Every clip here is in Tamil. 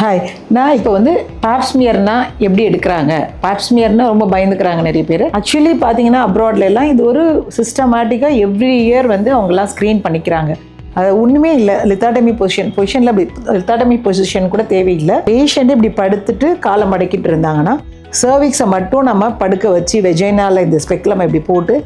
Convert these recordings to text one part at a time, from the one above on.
ஹாய், நான் இப்போ வந்து பாப்ஸ்மியர்னா எப்படி எடுக்கிறாங்க, பாப்ஸ்மியர்னா ரொம்ப பயந்துக்கிறாங்க நிறைய பேர். ஆக்சுவலி பார்த்தீங்கன்னா அப்ராட்லாம் இது ஒரு சிஸ்டமேட்டிக்காக எவ்ரி இயர் வந்து அவங்கெல்லாம் ஸ்க்ரீன் பண்ணிக்கிறாங்க. அது ஒன்றுமே இல்லை. லித்தாட்டமி பொசிஷனில் அப்படி லித்தாட்டமி பொசிஷன் கூட தேவையில்லை. பேஷண்ட் இப்படி படுத்துட்டு காலை மடக்கிட்டு இருந்தாங்கன்னா சர்விக்ஸை மட்டும் நம்ம படுக்க வச்சு வெஜைனாவில் இந்த ஸ்பெக்லம் இப்படி போட்டு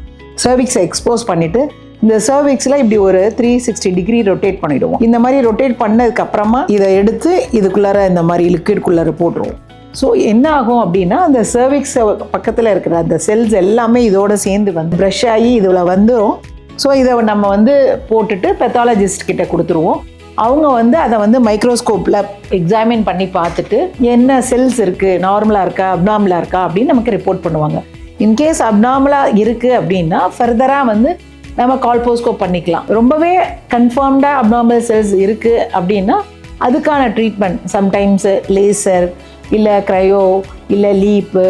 சர்விக்ஸை எக்ஸ்போஸ் பண்ணிவிட்டு இந்த சர்விக்ஸில் இப்படி ஒரு 360 டிகிரி ரொட்டேட் பண்ணிவிடுவோம். இந்த மாதிரி ரொட்டேட் பண்ணதுக்கப்புறமா இதை எடுத்து இதுக்குள்ளார இந்த மாதிரி லிக்விட்குள்ளார போட்டுருவோம். ஸோ என்ன ஆகும் அப்படின்னா அந்த சர்விக்ஸ் பக்கத்தில் இருக்கிற அந்த செல்ஸ் எல்லாமே இதோட சேர்ந்து வந்து ப்ரஷ் ஆகி இதில் வந்துடும். ஸோ இதை நம்ம வந்து போட்டுட்டு பெத்தாலஜிஸ்ட் கிட்ட கொடுத்துருவோம். அவங்க வந்து அதை வந்து மைக்ரோஸ்கோப்பில் எக்ஸாமின் பண்ணி பார்த்துட்டு என்ன செல்ஸ் இருக்குது, நார்மலாக இருக்கா அப்நார்மலாக இருக்கா அப்படின்னு நமக்கு ரிப்போர்ட் பண்ணுவாங்க. இன்கேஸ் அப்நார்மலாக இருக்குது அப்படின்னா ஃபர்தராக வந்து நம்ம கால்போஸ்கோப் பண்ணிக்கலாம். ரொம்பவே கன்ஃபார்ம்டாக அப்நார்மல் செல்ஸ் இருக்குது அப்படின்னா அதுக்கான ட்ரீட்மெண்ட் சம்டைம்ஸ் லேசர் இல்லை க்ரையோ இல்லை லீப்பு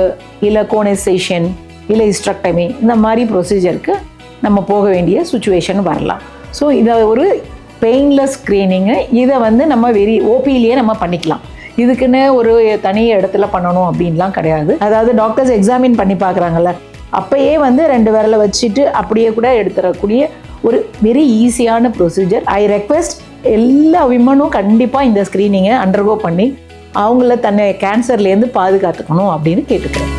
இல்லை கோனைசேஷன் இல்லை ஹிஸ்டெக்டமி இந்த மாதிரி ப்ரொசீஜருக்கு நம்ம போக வேண்டிய சுச்சுவேஷன் வரலாம். ஸோ இதை ஒரு பெயின்லெஸ் ஸ்க்ரீனிங்கு இதை வந்து நம்ம ஓபிலேயே நம்ம பண்ணிக்கலாம். இதுக்குன்னு ஒரு தனி இடத்துல பண்ணணும் அப்படின்லாம் கிடையாது. அதாவது டாக்டர்ஸ் எக்ஸாமின் பண்ணி பார்க்குறாங்கல்ல, அப்போயே வந்து 2 விரலை வச்சுட்டு அப்படியே கூட எடுத்துடக்கூடிய ஒரு வெரி ஈஸியான ப்ரொசீஜர். ஐ ரெக்வெஸ்ட் எல்லா விமனும் கண்டிப்பாக இந்த ஸ்க்ரீனிங்கை அண்டர்கோ பண்ணி அவங்கள தன்னை கேன்சர்லேருந்து பாதுகாத்துக்கணும் அப்படின்னு கேட்டுக்கிறேன்.